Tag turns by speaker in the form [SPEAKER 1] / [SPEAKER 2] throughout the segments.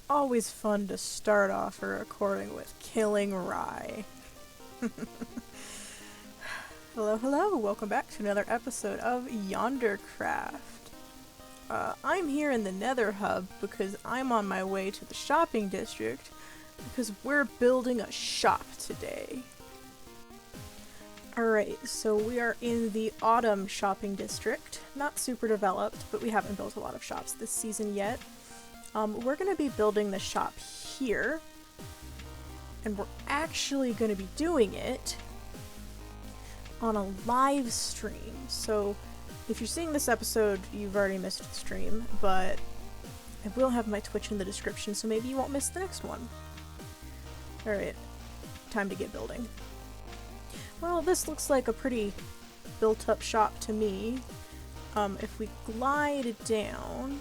[SPEAKER 1] Always fun to start off a recording with killing Rai. Hello, hello, welcome back to another episode of Yondercraft. I'm here in the Nether Hub because I'm on my way to the shopping district because we're building a shop today. Alright, so we are in the autumn shopping district. Not super developed, but we haven't built a lot of shops this season yet. We're going to be building the shop here, and we're actually going to be doing it on a live stream. So if you're seeing this episode, you've already missed the stream, but I will have my Twitch in the description, so maybe you won't miss the next one. Alright, time to get building. Well, this looks like a pretty built-up shop to me. If we glide down...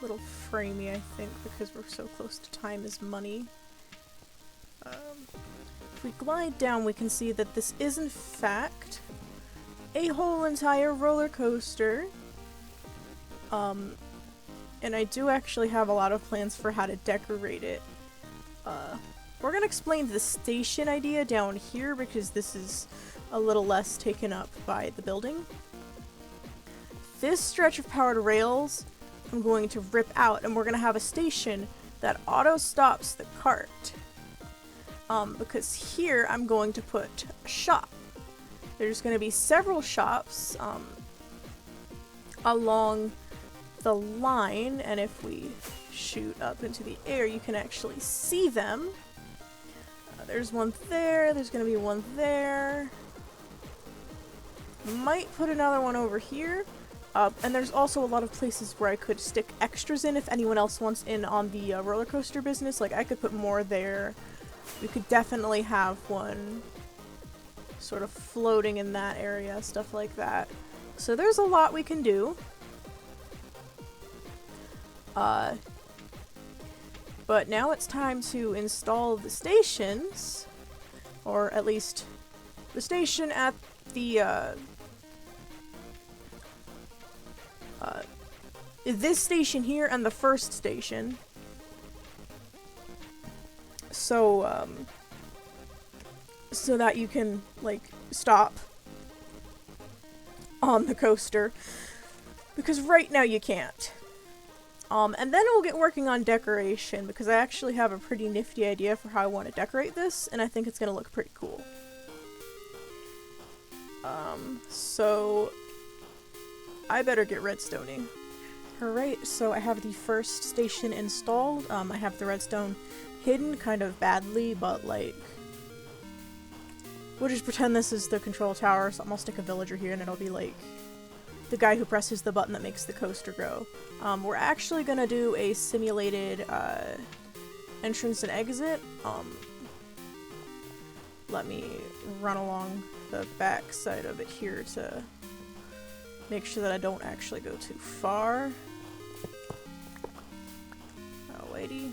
[SPEAKER 1] little framey, I think, because we're so close to time is money. If we glide down, we can see that this is, in fact, a whole entire roller coaster. And I do actually have a lot of plans for how to decorate it. We're gonna explain the station idea down here because this is a little less taken up by the building. This stretch of powered rails I'm going to rip out, and we're going to have a station that auto-stops the cart. Because here I'm going to put a shop. There's going to be several shops along the line, and if we shoot up into the air, you can actually see them. There's one there, there's going to be one there. Might put another one over here. And there's also a lot of places where I could stick extras in if anyone else wants in on the roller coaster business. Like, I could put more there. We could definitely have one sort of floating in that area, stuff like that. So there's a lot we can do. But now it's time to install the stations, or at least the station at the, this station here and the first station. So, so that you can, like, stop on the coaster. Because right now you can't. And then we'll get working on decoration, because I actually have a pretty nifty idea for how I want to decorate this, and I think it's gonna look pretty cool. So I better get redstoning. Alright, so I have the first station installed. I have the redstone hidden kind of badly, but like... we'll just pretend this is the control tower, so I'll stick a villager here and it'll be like the guy who presses the button that makes the coaster go. We're actually gonna do a simulated entrance and exit. Let me run along the back side of it here to make sure that I don't actually go too far. Alrighty.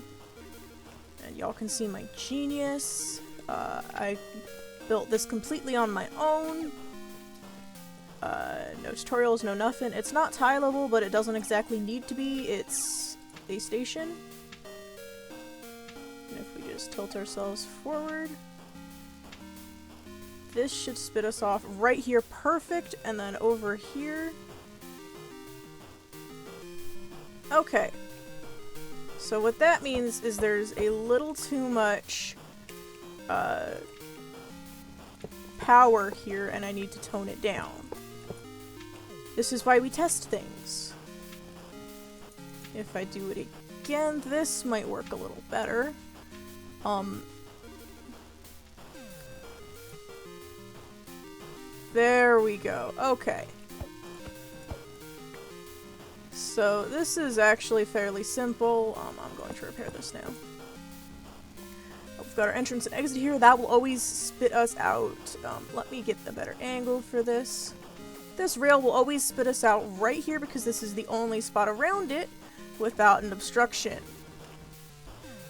[SPEAKER 1] And y'all can see my genius. I built this completely on my own. No tutorials, no nothing. It's not tileable, but it doesn't exactly need to be. It's a station. And if we just tilt ourselves forward, this should spit us off right here, perfect, and then over here. Okay. So what that means is there's a little too much power here, and I need to tone it down. This is why we test things. If I do it again, this might work a little better. There we go. Okay. So this is actually fairly simple. I'm going to repair this now. We've got our entrance and exit here. That will always spit us out. Let me get the better angle for this. This rail will always spit us out right here because this is the only spot around it without an obstruction.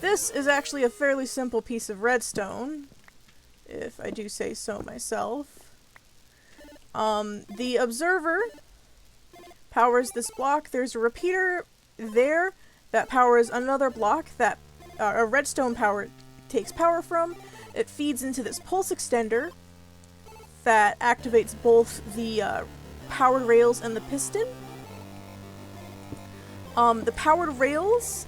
[SPEAKER 1] This is actually a fairly simple piece of redstone, if I do say so myself. The observer powers this block. There's a repeater there that powers another block that a redstone power takes power from. It feeds into this pulse extender that activates both the powered rails and the piston. The powered rails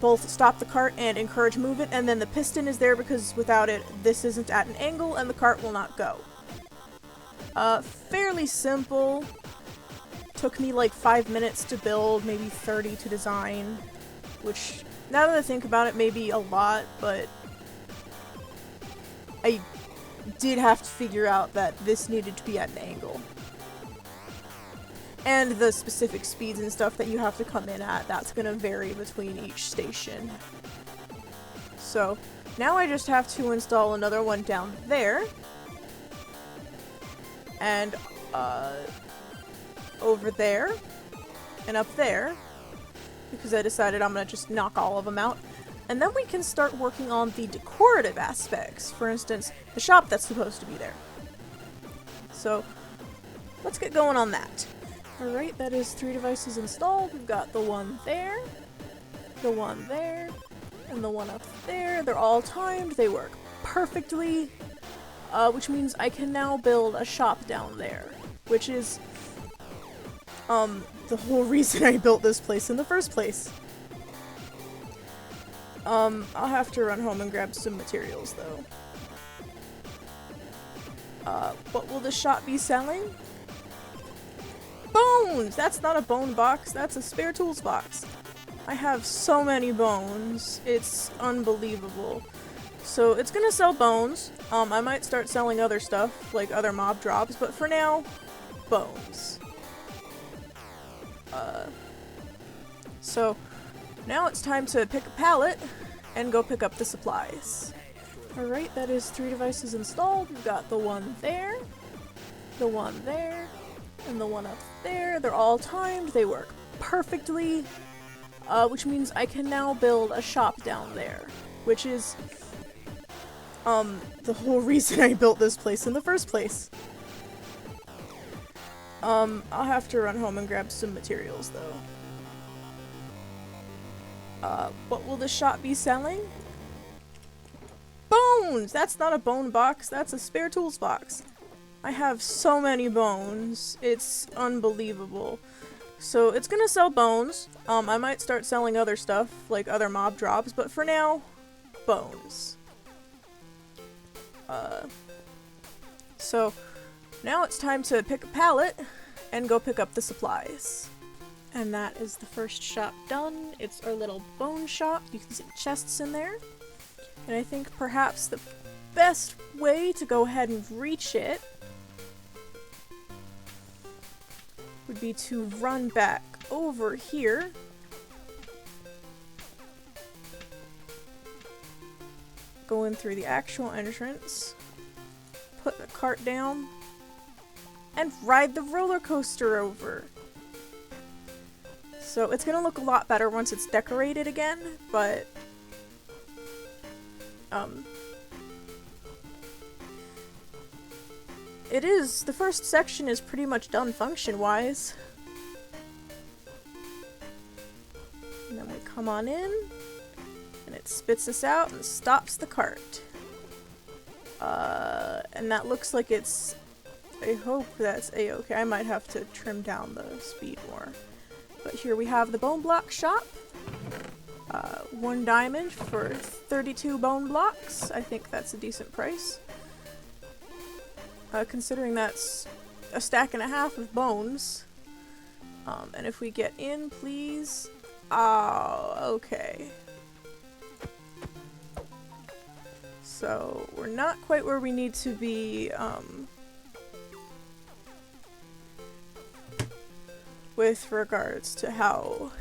[SPEAKER 1] both stop the cart and encourage movement, and then the piston is there because without it, this isn't at an angle and the cart will not go. Fairly simple. Took me like 5 minutes to build, maybe 30 to design, which, now that I think about it, may be a lot, but I did have to figure out that this needed to be at an angle. And the specific speeds and stuff that you have to come in at, that's gonna vary between each station. So, now I just have to install another one down there. And, over there. And up there. Because I decided I'm gonna just knock all of them out. And then we can start working on the decorative aspects. For instance, the shop that's supposed to be there. So, let's get going on that. Alright, that is 3 devices installed. We've got the one there, the one there, and the one up there. They're all timed, they work perfectly, which means I can now build a shop down there, which is, the whole reason I built this place in the first place. I'll have to run home and grab some materials, though. What will the shop be selling? Bones! That's not a bone box, that's a spare tools box. I have so many bones, it's unbelievable. So it's gonna sell bones. I might start selling other stuff, like other mob drops, but for now, bones. So now it's time to pick a pallet and go pick up the supplies. Alright, that is 3 devices installed. We've got the one there, the one there, and the one up there. They're all timed, they work perfectly, which means I can now build a shop down there, which is, the whole reason I built this place in the first place. I'll have to run home and grab some materials, though. What will the shop be selling? Bones! That's not a bone box, that's a spare tools box. I have so many bones, it's unbelievable. So it's gonna sell bones. I might start selling other stuff, like other mob drops, but for now, bones. So now it's time to pick a pallet and go pick up the supplies. And that is the first shop done. It's our little bone shop. You can see the chests in there. And I think perhaps the best way to go ahead and reach it would be to run back over here. Go in through the actual entrance. Put the cart down. And ride the roller coaster over. So it's gonna look a lot better once it's decorated again, but it is, the first section is pretty much done function-wise. And then we come on in, and it spits us out and stops the cart. And that looks like it's, I hope that's a-okay. I might have to trim down the speed more. But here we have the bone block shop. 1 diamond for 32 bone blocks. I think that's a decent price. Considering that's a stack and a half of bones. And if we get in, please. Oh, okay. So, we're not quite where we need to be, with regards to how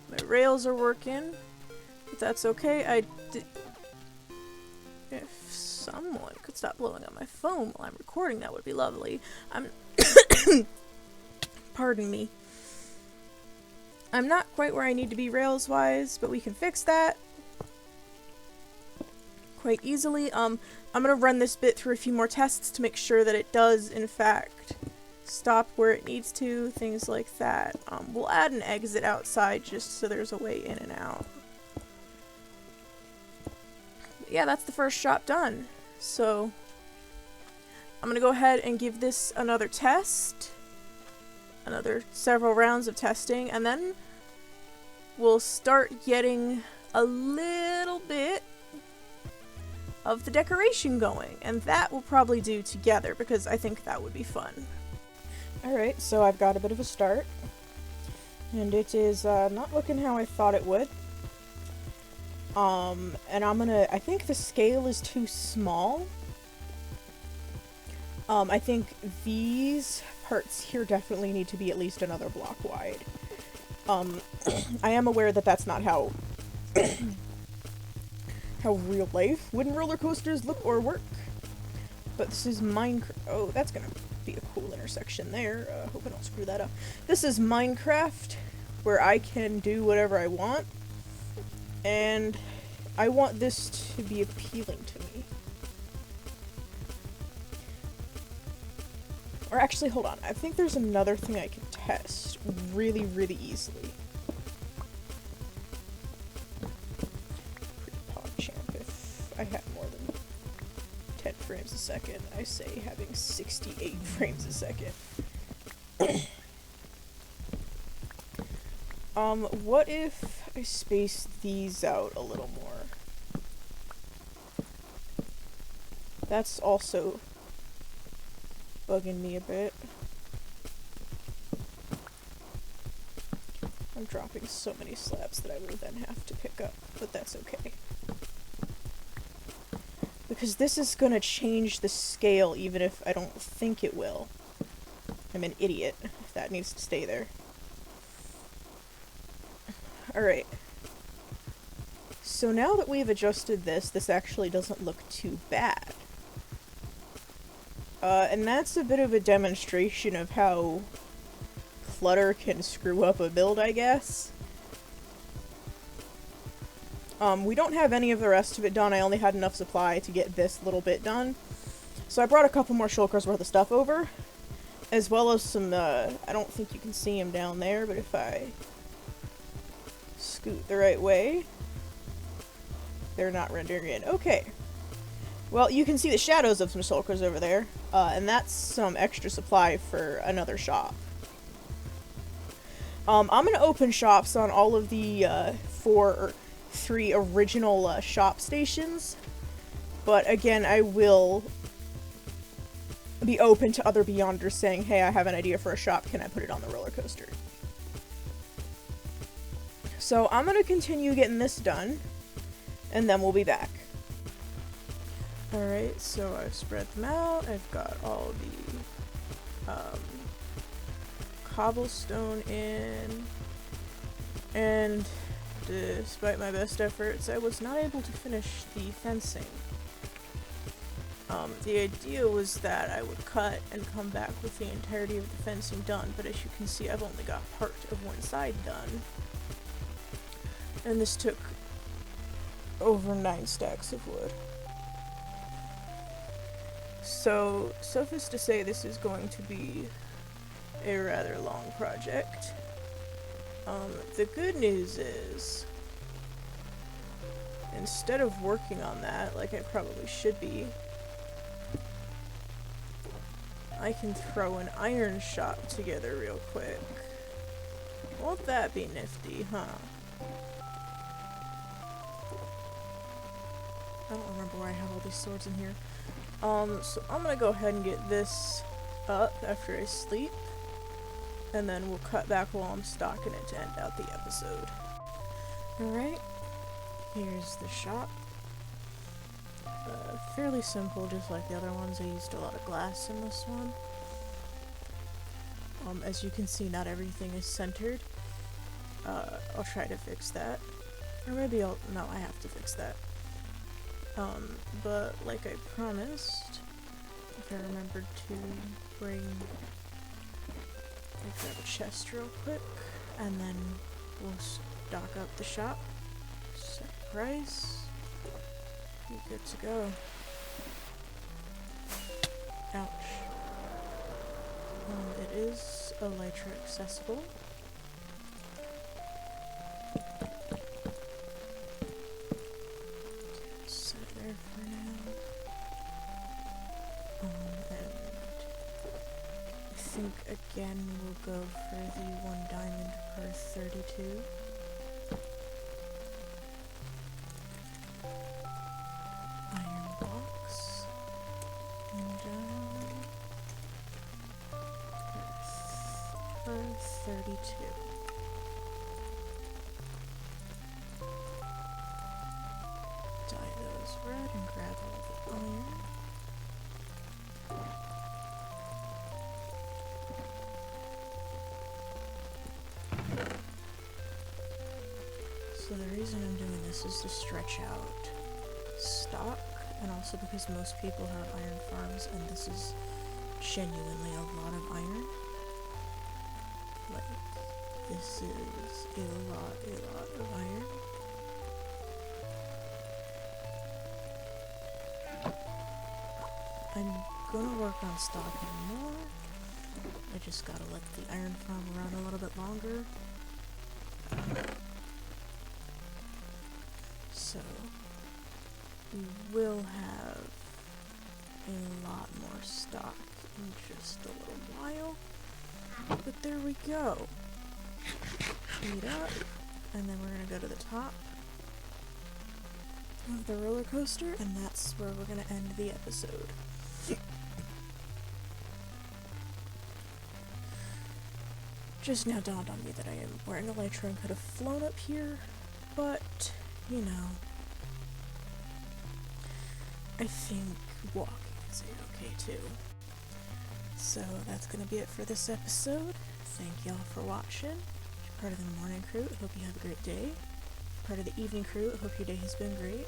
[SPEAKER 1] my rails are working. But that's okay. If someone could stop blowing up my phone while I'm recording, that would be lovely. Pardon me. I'm not quite where I need to be rails-wise, but we can fix that quite easily. I'm gonna run this bit through a few more tests to make sure that it does, in fact, stop where it needs to, things like that. We'll add an exit outside just so there's a way in and out. But yeah, that's the first shop done. So I'm gonna go ahead and give this another test, another several rounds of testing, and then we'll start getting a little bit of the decoration going, and that we'll probably do together because I think that would be fun. Alright, so I've got a bit of a start, and it is not looking how I thought it would. And I think the scale is too small. I think these parts here definitely need to be at least another block wide. I am aware that that's not how how real life wooden roller coasters look or work. But this is Minecraft. Oh, that's gonna be a cool intersection there. Hope I don't screw that up. This is Minecraft, where I can do whatever I want. And I want this to be appealing to me. Or actually, hold on. I think there's another thing I can test really, really easily. I had more than 10 frames a second. I say having 68 frames a second. What if I space these out a little more? That's also bugging me a bit. I'm dropping so many slabs that I will then have to pick up, but that's okay. Because this is gonna change the scale even if I don't think it will. I'm an idiot if that needs to stay there. Alright. So now that we've adjusted this, this actually doesn't look too bad. And that's a bit of a demonstration of how clutter can screw up a build, I guess. We don't have any of the rest of it done. I only had enough supply to get this little bit done. So I brought a couple more shulkers worth of stuff over. As well as some, I don't think you can see them down there, but if I scoot the right way, they're not rendering in. Okay. Well, you can see the shadows of some shulkers over there, and that's some extra supply for another shop. I'm gonna open shops on all of the, 3 original shop stations, but again, I will be open to other Beyonders saying, hey, I have an idea for a shop, can I put it on the roller coaster? So I'm gonna continue getting this done, and then we'll be back. Alright, so I've spread them out, I've got all the cobblestone in, and despite my best efforts, I was not able to finish the fencing. The idea was that I would cut and come back with the entirety of the fencing done, but as you can see, I've only got part of one side done. And this took over 9 stacks of wood. So, suffice to say, this is going to be a rather long project. The good news is, instead of working on that, like I probably should be, I can throw an iron shop together real quick. Won't that be nifty, huh? I don't remember where I have all these swords in here. So I'm gonna go ahead and get this up after I sleep. And then we'll cut back while I'm stocking it to end out the episode. Alright, here's the shop. Fairly simple, just like the other ones. I used a lot of glass in this one. As you can see, not everything is centered. I'll try to fix that. Or maybe no, I have to fix that. But like I promised, if I remembered to bring... I'll grab a chest real quick, and then we'll stock up the shop. Set price. Be good to go. Ouch. It is elytra accessible. Set it there for now. And I think again we'll go for the 1 diamond per 32. Iron box. And per 32. Dye those red and grab all the iron. So the reason I'm doing this is to stretch out stock, and also because most people have iron farms, and this is genuinely a lot of iron. Like, this is a lot of iron. I'm gonna work on stocking more. I just gotta let the iron farm run a little bit longer. So, we will have a lot more stock in just a little while. But there we go. Speed up, and then we're gonna go to the top of the roller coaster, and that's where we're gonna end the episode. Just now dawned on me that I am wearing elytra and could have flown up here, but, you know, I think walking is okay too. So that's gonna be it for this episode. Thank y'all for watching. If you're part of the morning crew, I hope you have a great day. If you're part of the evening crew, I hope your day has been great.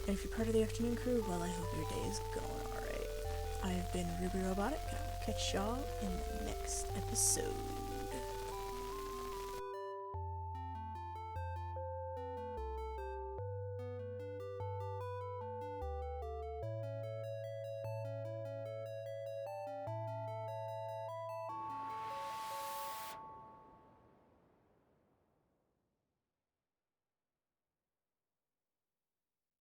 [SPEAKER 1] And if you're part of the afternoon crew, well, I hope your day is going alright. I have been Ruby Robotic, and I'll catch y'all in the next episode.